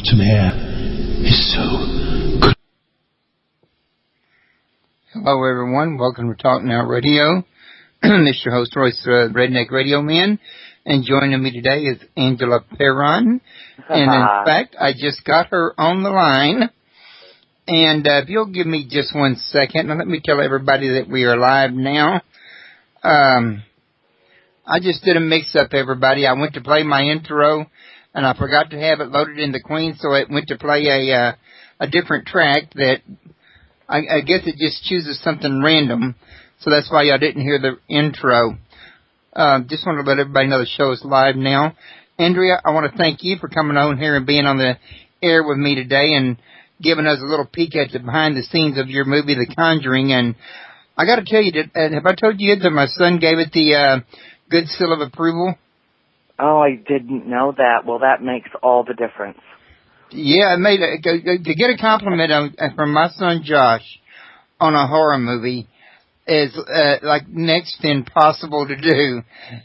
autumn air is so good. Hello, everyone. Welcome to Talk Now Radio. This is your host, Royce, Redneck Radio Man. And joining me today is Andrea Perron. And in fact, I just got her on the line. And if you'll give me just 1 second, now let me tell everybody that we are live now. I just did a mix-up, everybody. I went to play my intro, and I forgot to have it loaded in the Queen, so it went to play a different track that I guess it just chooses something random. So that's why y'all didn't hear the intro. Just want to let everybody know the show is live now. Andrea, I want to thank you for coming on here and being on the air with me today and giving us a little peek at the behind the scenes of your movie, The Conjuring. And I got to tell you, have I told you that my son gave it the good seal of approval? Oh, I didn't know that. Well, that makes all the difference. Yeah, to get a compliment from my son Josh on a horror movie is like next to impossible to do.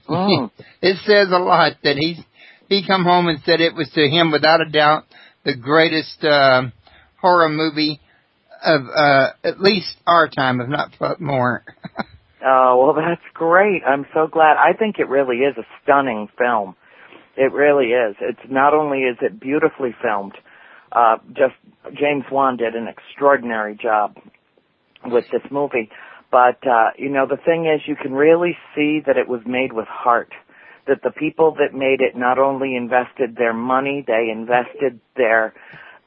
Oh. It says a lot that he come home and said it was to him without a doubt the greatest horror movie of at least our time, if not more. Oh, well, that's great. I'm so glad. I think it really is a stunning film. It really is. It's not only is it beautifully filmed, just James Wan did an extraordinary job with this movie. But, the thing is, you can really see that it was made with heart, that the people that made it not only invested their money, they invested their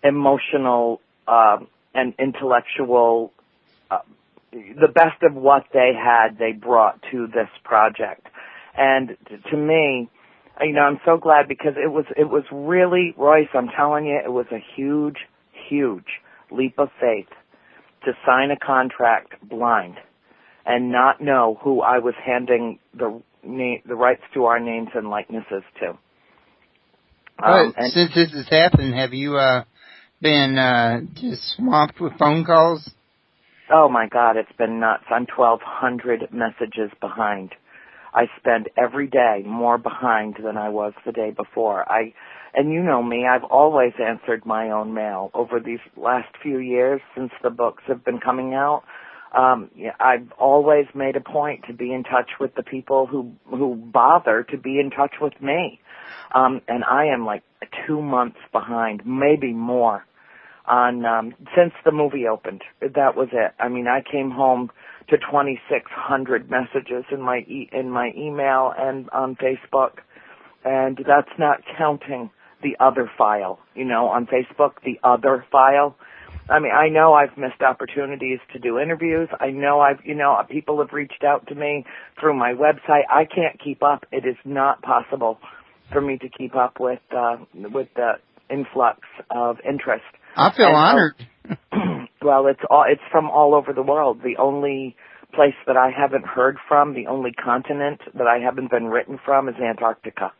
emotional and intellectual, the best of what they had, they brought to this project. And to me, I'm so glad because it was really, Royce, I'm telling you, it was a huge, huge leap of faith to sign a contract blind and not know who I was handing the rights to our names and likenesses to. Since this has happened, have you been just swamped with phone calls? Oh, my God, it's been nuts. I'm 1,200 messages behind. I spend every day more behind than I was the day before. And you know me, I've always answered my own mail over these last few years since the books have been coming out. I've always made a point to be in touch with the people who bother to be in touch with me. And I am like 2 months behind, maybe more, on since the movie opened. That was it. I mean, I came home to 2,600 messages in my email and on Facebook, and that's not counting the other file. On Facebook, the other file. I mean, I know I've missed opportunities to do interviews. I know people have reached out to me through my website. I can't keep up. It is not possible for me to keep up with the influx of interest. I feel honored. Well, it's from all over the world. The only place that I haven't heard from, the only continent that I haven't been written from is Antarctica.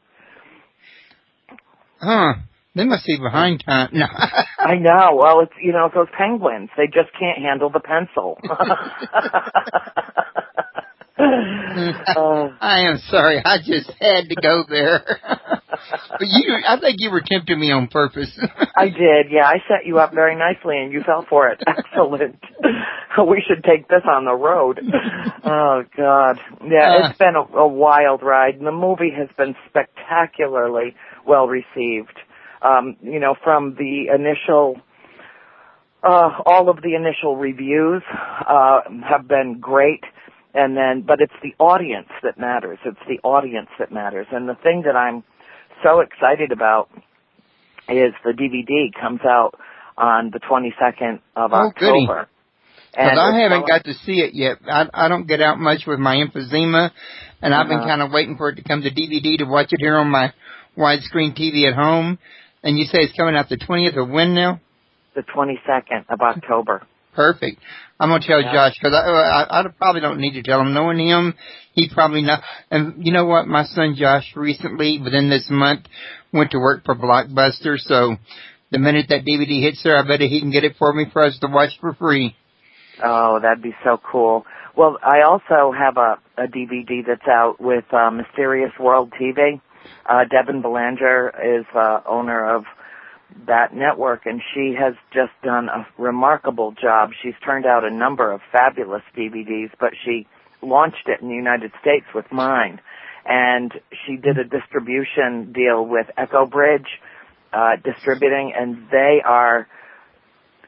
Huh. They must be behind time. No. I know. Well, it's, those penguins. They just can't handle the pencil. I am sorry. I just had to go there. But I think you were tempting me on purpose. I did. Yeah, I set you up very nicely, and you fell for it. Excellent. We should take this on the road. Oh, God. Yeah, it's been a wild ride, and the movie has been spectacularly well received. From the initial, all of the initial reviews have been great. But it's the audience that matters. It's the audience that matters. And the thing that I'm so excited about is the DVD comes out on the 22nd of October. Because I haven't got to see it yet. I don't get out much with my emphysema, and I've been kind of waiting for it to come to DVD to watch it here on my widescreen TV at home. And you say it's coming out the 20th of when now? The 22nd of October. Perfect. I'm going to tell Josh, because I probably don't need to tell him. Knowing him, he probably not. And you know what? My son Josh recently, within this month, went to work for Blockbuster. So the minute that DVD hits there, I bet he can get it for me for us to watch for free. Oh, that'd be so cool. Well, I also have a DVD that's out with Mysterious World TV. Devin Belanger is owner of that network, and she has just done a remarkable job. She's turned out a number of fabulous DVDs, but she launched it in the United States with mine, and she did a distribution deal with Echo Bridge Distributing, and they are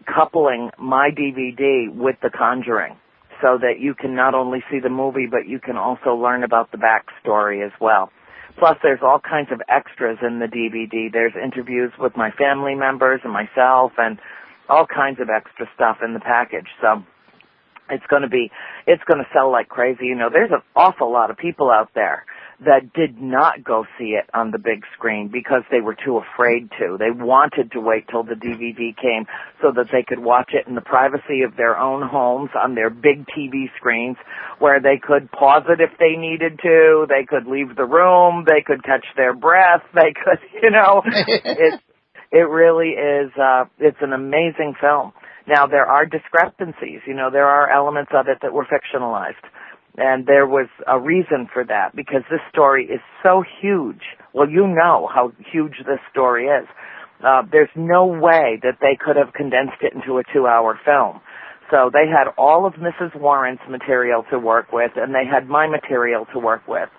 coupling my DVD with The Conjuring, so that you can not only see the movie, but you can also learn about the backstory as well. Plus, there's all kinds of extras in the DVD. There's interviews with my family members and myself, and all kinds of extra stuff in the package. So it's going to sell like crazy. You know, there's an awful lot of people out there that did not go see it on the big screen because they were too afraid to. They wanted to wait till the DVD came so that they could watch it in the privacy of their own homes on their big TV screens, where they could pause it if they needed to, they could leave the room, they could catch their breath, they could, you know, it really is, it's an amazing film. Now, there are discrepancies, you know, there are elements of it that were fictionalized. And there was a reason for that, because this story is so huge. Well, you know how huge this story is. There's no way that they could have condensed it into a 2-hour film. So they had all of Mrs. Warren's material to work with, and they had my material to work with.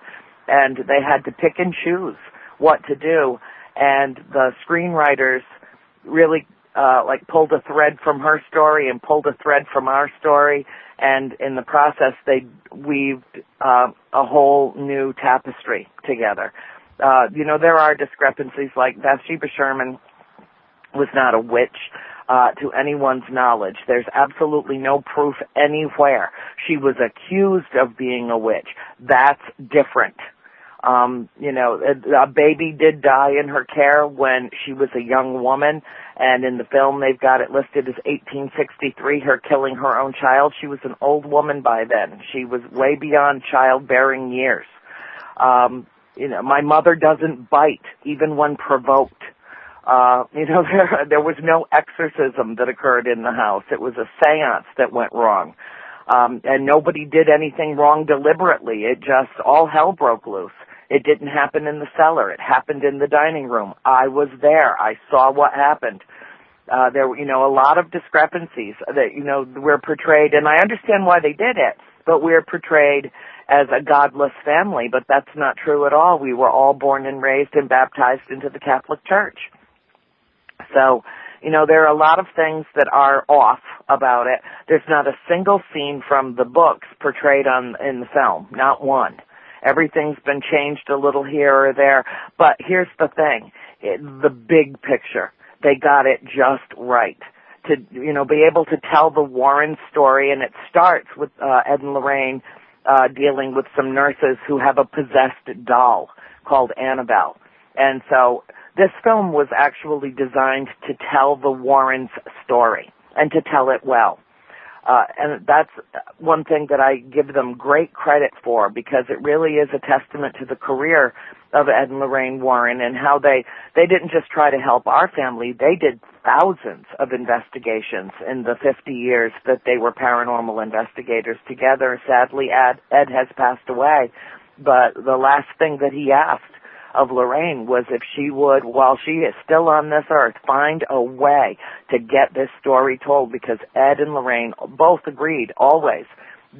And they had to pick and choose what to do. And the screenwriters really pulled a thread from her story and pulled a thread from our story. And in the process, they weaved a whole new tapestry together. You know, there are discrepancies, like Bathsheba Sherman was not a witch to anyone's knowledge. There's absolutely no proof anywhere. She was accused of being a witch. That's different. You know, a baby did die in her care when she was a young woman, and in the film they've got it listed as 1863, her killing her own child. She was an old woman by then. She was way beyond childbearing years. You know, my mother doesn't bite, even when provoked. You know, there was no exorcism that occurred in the house. It was a seance that went wrong. And nobody did anything wrong deliberately. It just, all hell broke loose. It didn't happen in the cellar. It happened in the dining room. I was there. I saw what happened. There were, you know, a lot of discrepancies that, you know, we're portrayed, and I understand why they did it, but we're portrayed as a godless family, but that's not true at all. We were all born and raised and baptized into the Catholic Church. So, you know, there are a lot of things that are off about it. There's not a single scene from the books portrayed in the film, not one. Everything's been changed a little here or there, but here's the thing, the big picture. They got it just right to, you know, be able to tell the Warren story, and it starts with Ed and Lorraine dealing with some nurses who have a possessed doll called Annabelle. And so this film was actually designed to tell the Warrens' story and to tell it well. And that's one thing that I give them great credit for, because it really is a testament to the career of Ed and Lorraine Warren and how they didn't just try to help our family. They did thousands of investigations in the 50 years that they were paranormal investigators together. Sadly, Ed has passed away, but the last thing that he asked of Lorraine was if she would, while she is still on this earth, find a way to get this story told, because Ed and Lorraine both agreed always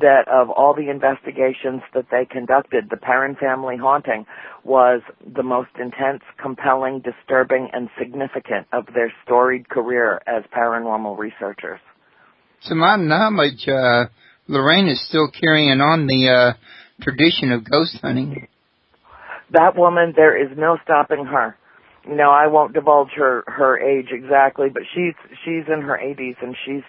that of all the investigations that they conducted, the Perron family haunting was the most intense, compelling, disturbing, and significant of their storied career as paranormal researchers. To my knowledge, Lorraine is still carrying on the tradition of ghost hunting. That woman, there is no stopping her. You know, I won't divulge her age exactly, but she's in her 80s, and she's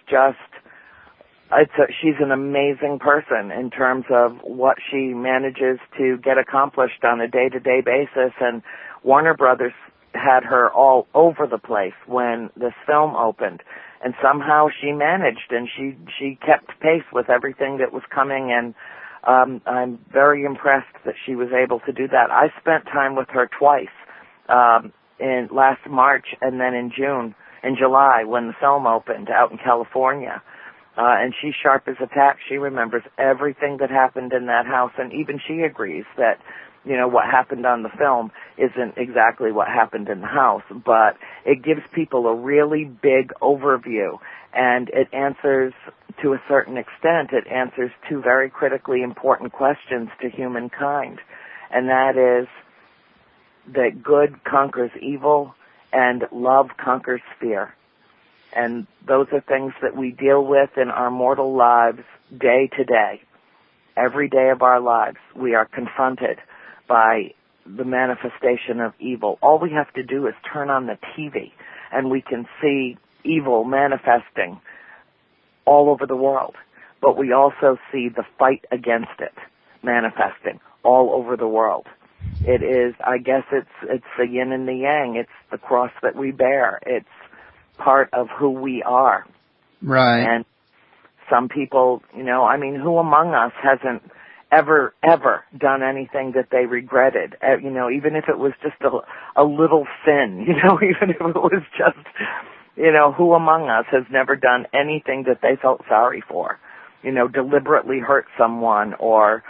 an amazing person in terms of what she manages to get accomplished on a day-to-day basis. And Warner Brothers had her all over the place when this film opened, and somehow she managed, and she kept pace with everything that was coming, and I'm very impressed that she was able to do that. I spent time with her twice, in last March and then in July when the film opened out in California. And she's sharp as a tack. She remembers everything that happened in that house, and even she agrees that what happened on the film isn't exactly what happened in the house, but it gives people a really big overview, and it answers, to a certain extent, it answers two very critically important questions to humankind, and that is that good conquers evil and love conquers fear. And those are things that we deal with in our mortal lives day to day. Every day of our lives, we are confronted by the manifestation of evil. All we have to do is turn on the TV, and we can see evil manifesting all over the world. But we also see the fight against it manifesting all over the world. It is, I guess it's the yin and the yang. It's the cross that we bear. It's part of who we are. Right. And some people, who among us hasn't ever done anything that they regretted? Even if it was just a little sin, even if it was just, who among us has never done anything that they felt sorry for? Deliberately hurt someone or,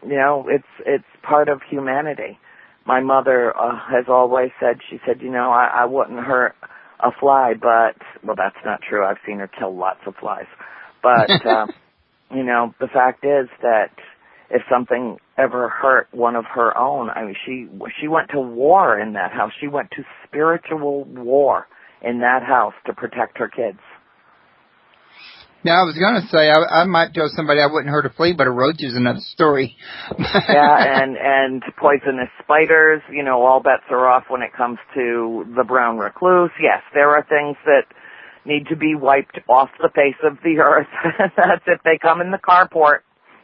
it's part of humanity. My mother has always said, she said, I wouldn't hurt a fly, but, well, that's not true. I've seen her kill lots of flies. But, the fact is that if something ever hurt one of her own, she went to war in that house. She went to spiritual war in that house to protect her kids. Now, I was going to say, I might tell somebody I wouldn't hurt a flea, but a roach is another story. Yeah, and poisonous spiders, all bets are off when it comes to the brown recluse. Yes, there are things that need to be wiped off the face of the earth. That's if they come in the carport.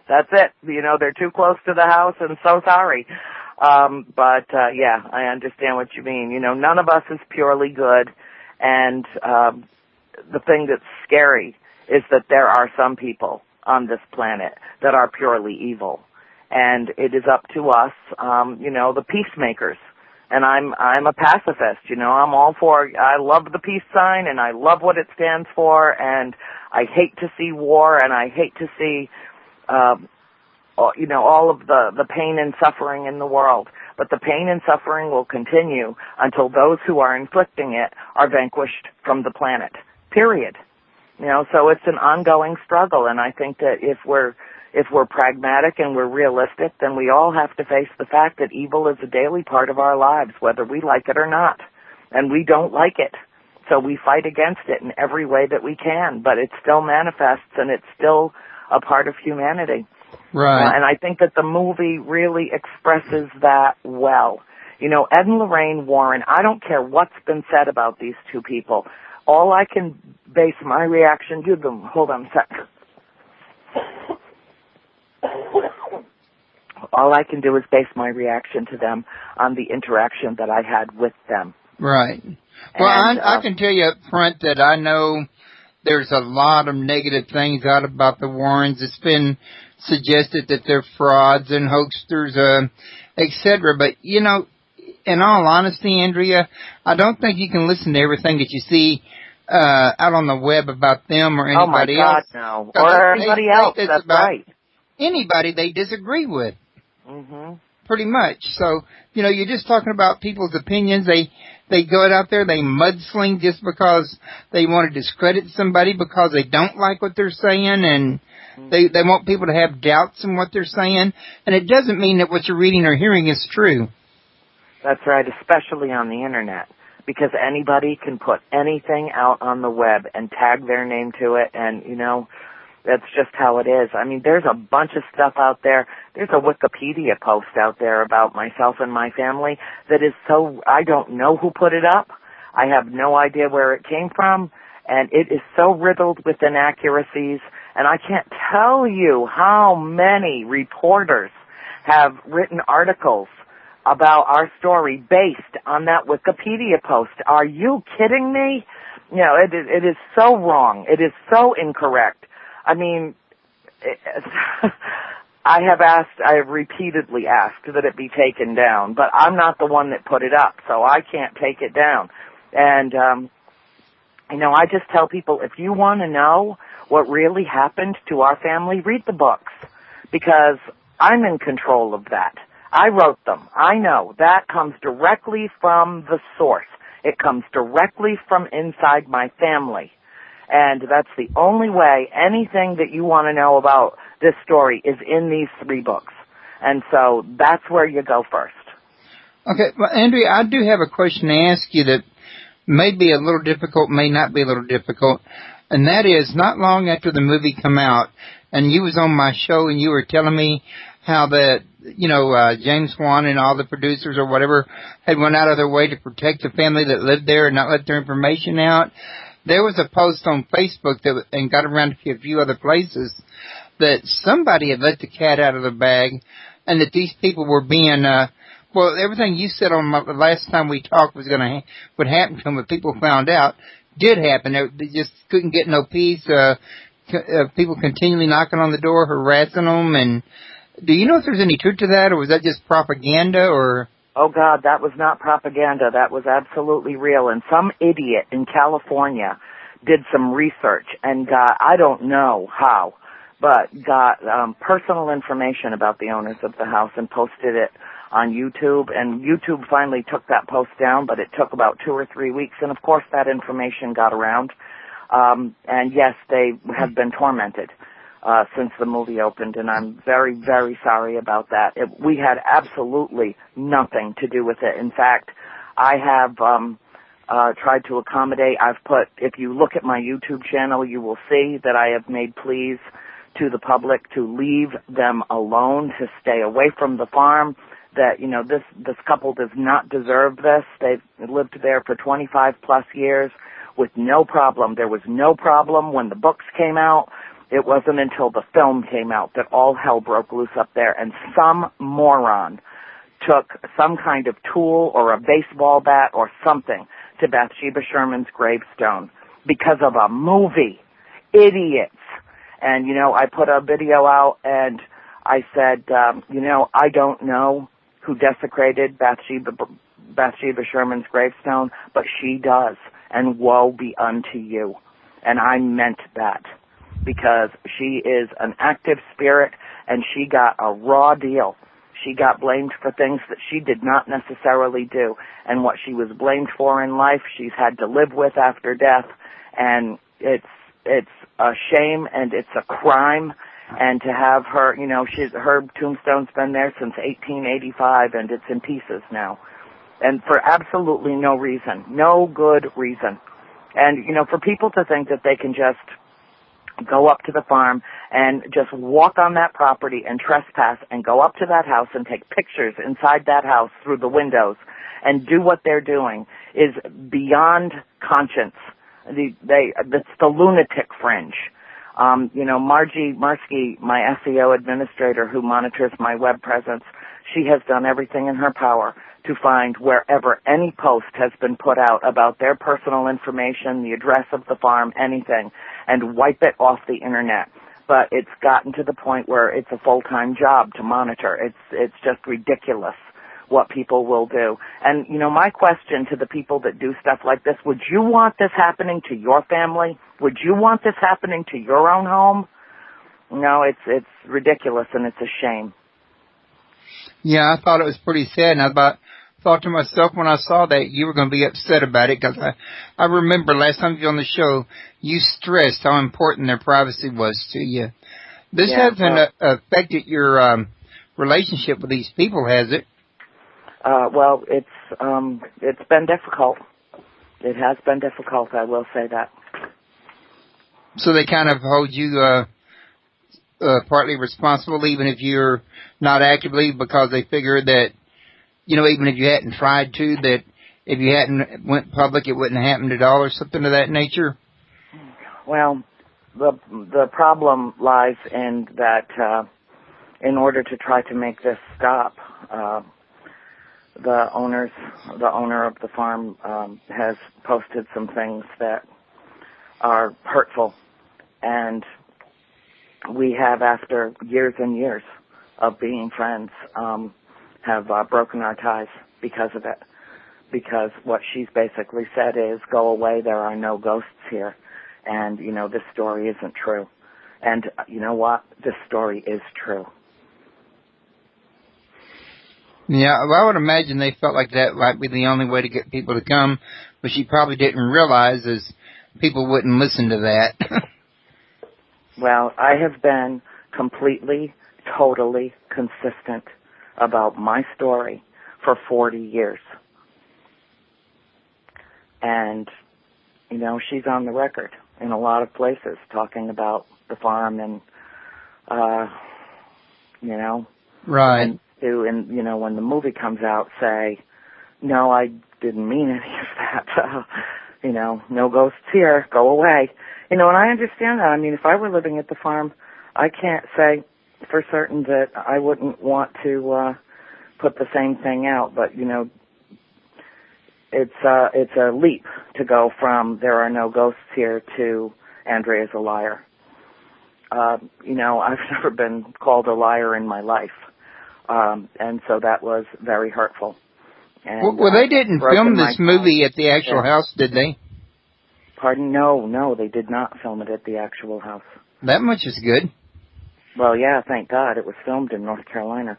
That's it. They're too close to the house, and so sorry. Yeah, I understand what you mean. None of us is purely good, and the thing that's scary is that there are some people on this planet that are purely evil. And it is up to us, the peacemakers. And I'm a pacifist, I'm all for, I love the peace sign and I love what it stands for, and I hate to see war, and I hate to see, all of the pain and suffering in the world. But the pain and suffering will continue until those who are inflicting it are vanquished from the planet. Period. So it's an ongoing struggle, and I think that if we're pragmatic and we're realistic, then we all have to face the fact that evil is a daily part of our lives, whether we like it or not. And we don't like it. So we fight against it in every way that we can, but it still manifests, and it's still a part of humanity. Right. And I think that the movie really expresses that well. Ed and Lorraine Warren, I don't care what's been said about these two people. All I can base my reaction to them, hold on a sec. All I can do is base my reaction to them on the interaction that I had with them. Right. Well, I can tell you up front that I know there's a lot of negative things out about the Warrens. It's been suggested that they're frauds and hoaxsters, etc. But, in all honesty, Andrea, I don't think you can listen to everything that you see out on the web about them or anybody else. Oh, my God, no. Or anybody else, that's right. Anybody they disagree with. Mm-hmm. Pretty much. So, you're just talking about people's opinions. They go out there, they mudsling just because they want to discredit somebody because they don't like what they're saying, and they want people to have doubts in what they're saying. And it doesn't mean that what you're reading or hearing is true. That's right, especially on the Internet, because anybody can put anything out on the web and tag their name to it, and, that's just how it is. There's a bunch of stuff out there. There's a Wikipedia post out there about myself and my family that is so, I don't know who put it up. I have no idea where it came from, and it is so riddled with inaccuracies, and I can't tell you how many reporters have written articles about our story based on that Wikipedia post. Are you kidding me? It is so wrong. It is so incorrect. I have repeatedly asked that it be taken down, but I'm not the one that put it up, so I can't take it down. And, I just tell people, if you want to know what really happened to our family, read the books, because I'm in control of that. I wrote them. I know. That comes directly from the source. It comes directly from inside my family. And that's the only way anything that you want to know about this story is in these 3 books. And so that's where you go first. Okay, well, Andrea, I do have a question to ask you that may be a little difficult, may not be a little difficult, and that is not long after the movie come out, and you was on my show and you were telling me how that, James Wan and all the producers or whatever had went out of their way to protect the family that lived there and not let their information out. There was a post on Facebook and got around to a few other places that somebody had let the cat out of the bag and that these people were being, everything you said on the last time we talked would happen to them if people found out did happen. They just couldn't get no peace. People continually knocking on the door, harassing them. And do you know if there's any truth to that, or was that just propaganda, or? Oh, God, that was not propaganda. That was absolutely real. And some idiot in California did some research and got, I don't know how, but got personal information about the owners of the house and posted it on YouTube. And YouTube finally took that post down, but it took about 2 or 3 weeks. And, of course, that information got around. And, yes, they have been tormented since the movie opened, and I'm very, very sorry about that. We had absolutely nothing to do with it. In fact, I have tried to accommodate. If you look at my YouTube channel, you will see that I have made pleas to the public to leave them alone, to stay away from the farm, that, this couple does not deserve this. They've lived there for 25 plus years with no problem. There was no problem when the books came out. It wasn't until the film came out that all hell broke loose up there, and some moron took some kind of tool or a baseball bat or something to Bathsheba Sherman's gravestone because of a movie. Idiots. And, I put a video out and I said, I don't know who desecrated Bathsheba Sherman's gravestone, but she does, and woe be unto you. And I meant that, because she is an active spirit, and she got a raw deal. She got blamed for things that she did not necessarily do, and what she was blamed for in life, she's had to live with after death, and it's a shame, and it's a crime, and to have her, her tombstone's been there since 1885, and it's in pieces now, and for absolutely no reason, no good reason. And, for people to think that they can just go up to the farm and just walk on that property and trespass and go up to that house and take pictures inside that house through the windows and do what they're doing is beyond conscience. That's the lunatic fringe. Margie Mursky, my SEO administrator who monitors my web presence, she has done everything in her power to find wherever any post has been put out about their personal information, the address of the farm, anything, and wipe it off the internet. But it's gotten to the point where it's a full-time job to monitor. It's just ridiculous what people will do. And, my question to the people that do stuff like this, would you want this happening to your family? Would you want this happening to your own home? No, it's ridiculous, and it's a shame. Yeah, I thought it was pretty sad, and I thought to myself when I saw that you were going to be upset about it, because I remember last time you were on the show, you stressed how important their privacy was to you. This hasn't affected your relationship with these people, has it? Well, it's been difficult. It has been difficult, I will say that. So they kind of hold you partly responsible, even if you're not actively, because they figure that, even if you hadn't tried to, that if you hadn't went public, it wouldn't have happened at all, or something of that nature? Well, the problem lies in that in order to try to make this stop, the owner of the farm has posted some things that are hurtful, and we have, after years and years of being friends, have broken our ties because of it. Because what she's basically said is, go away, there are no ghosts here. And, this story isn't true. And you know what? This story is true. Yeah, well, I would imagine they felt like that might be the only way to get people to come, but she probably didn't realize is people wouldn't listen to that. Well, I have been completely, totally consistent about my story for 40 years. And, you know, she's on the record in a lot of places talking about the farm and, you know. Right. And, you know, when the movie comes out, say, no, I didn't mean any of that. You know, no ghosts here, go away. You know, and I understand that. I mean, if I were living at the farm, I can't say for certain that I wouldn't want to put the same thing out. But, you know, it's a leap to go from there are no ghosts here to Andrea's a liar. You know, I've never been called a liar in my life. And so that was very hurtful. And, well, they didn't film this movie at the actual house, did they? Pardon? No, they did not film it at the actual house. That much is good. Well, yeah, thank God. It was filmed in North Carolina.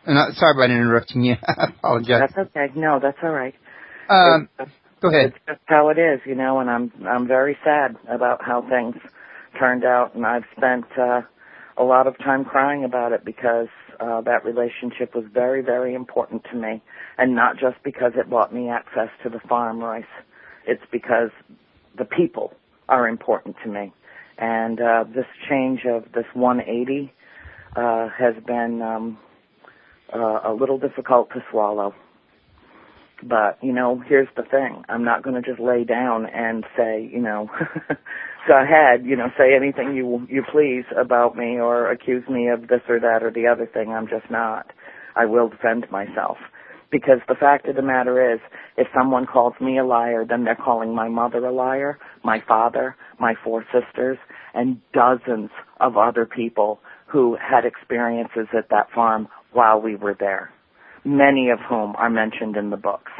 Sorry about interrupting you. I apologize. That's okay. No, that's all right. Go ahead. It's just how it is, you know, and I'm very sad about how things turned out, and I've spent a lot of time crying about it because that relationship was very, very important to me, and not just because it brought me access to the farm, Royce. It's because the people are important to me. And this change of this 180 has been a little difficult to swallow. But, you know, here's the thing. I'm not going to just lay down and say, you know, go ahead, you know, say anything you please about me or accuse me of this or that or the other thing. I'm just not. I will defend myself. Because the fact of the matter is, if someone calls me a liar, then they're calling my mother a liar, my father, my 4 sisters, and dozens of other people who had experiences at that farm while we were there, many of whom are mentioned in the books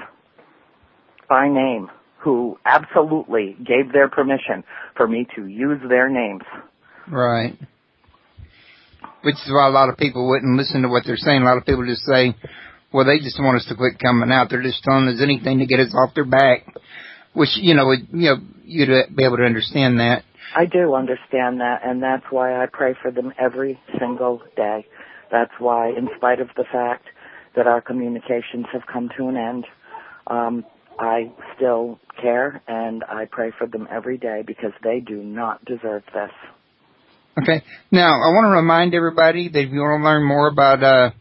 by name, who absolutely gave their permission for me to use their names. Right. Which is why a lot of people wouldn't listen to what they're saying. A lot of people just say, well, they just want us to quit coming out. They're just telling us anything to get us off their back, which, you'd be able to understand that. I do understand that, and that's why I pray for them every single day. That's why, in spite of the fact that our communications have come to an end, I still care, and I pray for them every day because they do not deserve this. Okay. Now, I want to remind everybody that if you want to learn more about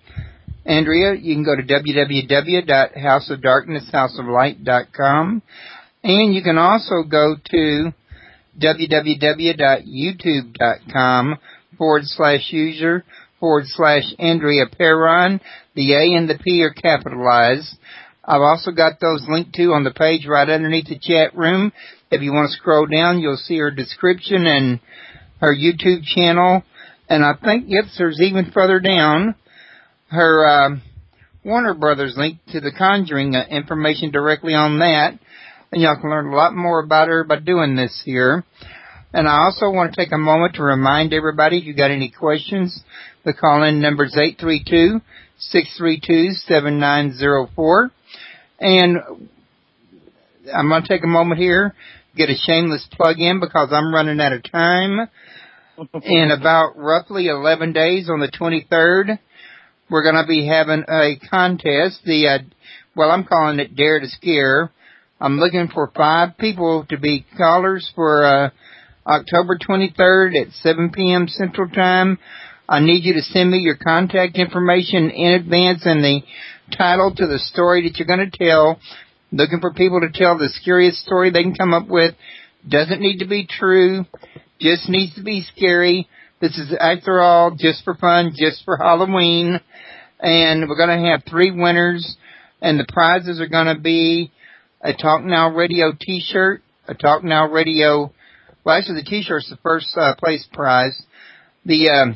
Andrea, you can go to www.houseofdarknesshouseoflight.com, and you can also go to www.youtube.com/user/Andrea Perron. The A and the P are capitalized. I've also got those linked to on the page right underneath the chat room. If you want to scroll down, you'll see her description and her YouTube channel. And I think, there's even further down, her Warner Brothers link to the Conjuring information directly on that. And y'all can learn a lot more about her by doing this here. And I also want to take a moment to remind everybody, if you got any questions, the call-in number is 832-632-7904. And I'm going to take a moment here, get a shameless plug-in because I'm running out of time. In about roughly 11 days, on the 23rd, we're going to be having a contest. I'm calling it Dare to Scare. I'm looking for 5 people to be callers for October 23rd at 7 p.m. Central Time. I need you to send me your contact information in advance and the title to the story that you're going to tell. Looking for people to tell the scariest story they can come up with. Doesn't need to be true. Just needs to be scary. This is, after all, just for fun, just for Halloween. And we're going to have 3 winners. And the prizes are going to be a Talk Now Radio t-shirt, a Talk Now Radio, well, actually the t-shirt's the first place prize. The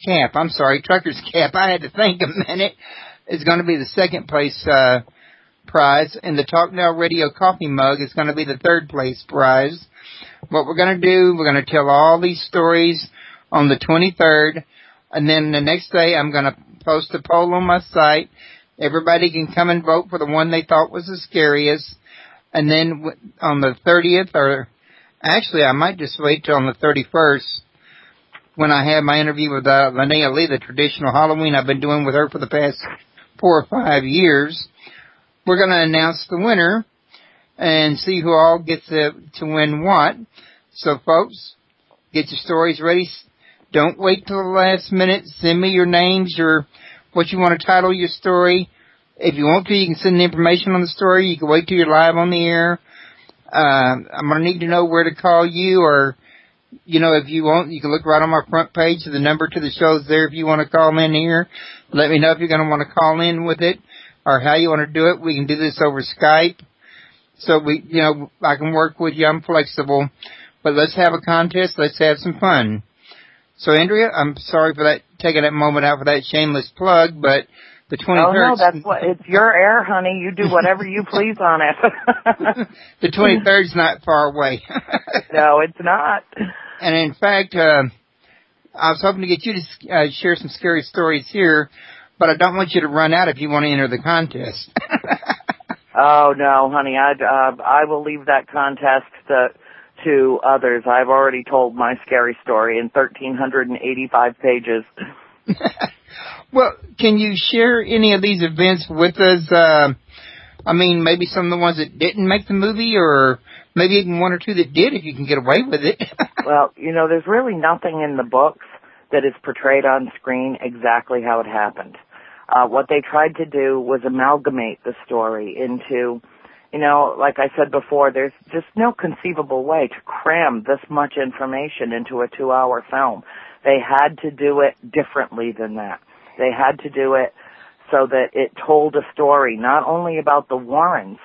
cap, trucker's cap, I had to think a minute, is going to be the second place prize. And the Talk Now Radio coffee mug is going to be the third place prize. What we're going to do, we're going to tell all these stories on the 23rd. And then the next day, I'm going to post a poll on my site. Everybody can come and vote for the one they thought was the scariest. And then on the 30th, or actually, I might just wait till on the 31st, when I have my interview with Linnea Lee, the traditional Halloween I've been doing with her for the past 4 or 5 years. We're going to announce the winner and see who all gets to win what. So, folks, get your stories ready. Don't wait till the last minute. Send me your names, your what you want to title your story. If you want to, you can send the information on the story. You can wait till you're live on the air. I'm going to need to know where to call you, or, you know, if you want, you can look right on my front page. The number to the show's there if you want to call in here. Let me know if you're going to want to call in with it or how you want to do it. We can do this over Skype. So I can work with you. I'm flexible. But let's have a contest. Let's have some fun. So, Andrea, I'm sorry for that, taking that moment out for that shameless plug, but the 23rd... Oh, no, it's your air, honey. You do whatever you please on it. The 23rd's not far away. No, it's not. And in fact, I was hoping to get you to share some scary stories here, but I don't want you to run out if you want to enter the contest. Oh, no, honey. I will leave that contest to others. I've already told my scary story in 1,385 pages. Well, can you share any of these events with us? Maybe some of the ones that didn't make the movie, or maybe even one or two that did, if you can get away with it. Well, there's really nothing in the books that is portrayed on screen exactly how it happened. What they tried to do was amalgamate the story into, like I said before, there's just no conceivable way to cram this much information into a 2-hour film. They had to do it differently than that. They had to do it so that it told a story not only about the Warrens,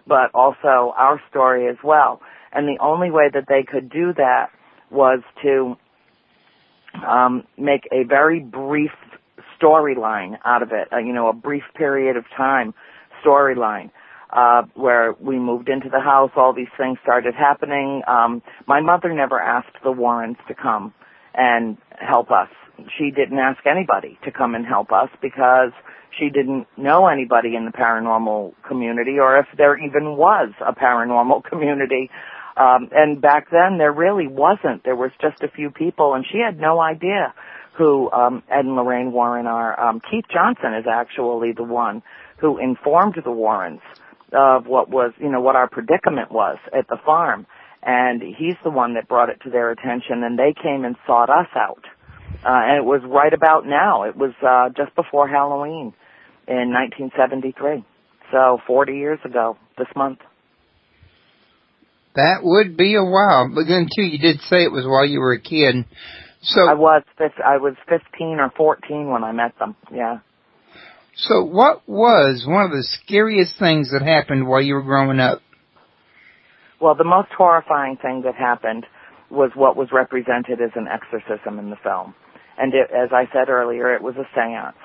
but also our story as well. And the only way that they could do that was to make a very brief storyline out of it, a brief period of time storyline, where we moved into the house, all these things started happening. My mother never asked the Warrens to come and help us. She didn't ask anybody to come and help us because she didn't know anybody in the paranormal community, or if there even was a paranormal community. And back then there really wasn't. There was just a few people, and she had no idea who Ed and Lorraine Warren are. Keith Johnson is actually the one who informed the Warrens of what our predicament was at the farm. And he's the one that brought it to their attention, and they came and sought us out. And it was right about now. It was just before Halloween in 1973. So 40 years ago this month. That would be a while. But then, too, you did say it was while you were a kid. So I was 15 or 14 when I met them, yeah. So what was one of the scariest things that happened while you were growing up? Well, the most horrifying thing that happened was what was represented as an exorcism in the film. And as I said earlier, it was a seance.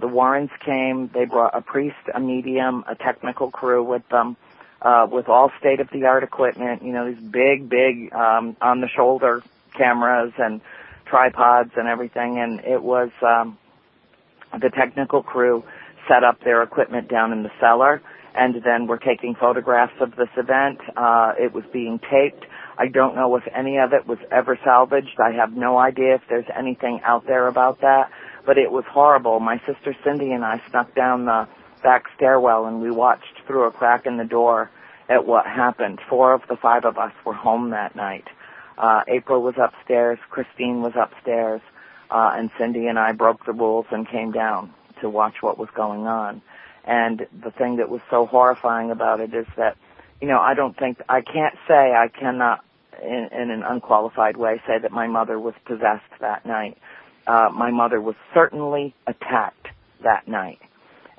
The Warrens came, they brought a priest, a medium, a technical crew with them, with all state-of-the-art equipment, these big, on-the-shoulder cameras and tripods and everything. And it was the technical crew set up their equipment down in the cellar, and then we're taking photographs of this event. It was being taped. I don't know if any of it was ever salvaged. I have no idea if there's anything out there about that, but it was horrible. My sister Cindy and I snuck down the back stairwell, and we watched through a crack in the door at what happened. 4 of the 5 of us were home that night. April was upstairs, Christine was upstairs, and Cindy and I broke the rules and came down to watch what was going on. And the thing that was so horrifying about it is that, I cannot in an unqualified way say that my mother was possessed that night. My mother was certainly attacked that night.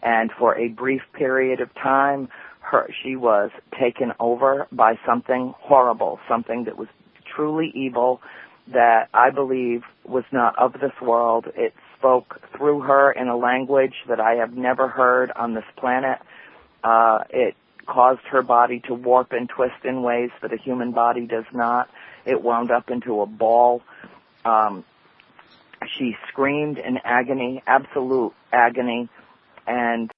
And for a brief period of time, she was taken over by something horrible, something that was truly evil, that I believe was not of this world. It spoke through her in a language that I have never heard on this planet. It caused her body to warp and twist in ways that a human body does not. It wound up into a ball. She screamed in agony, absolute agony, and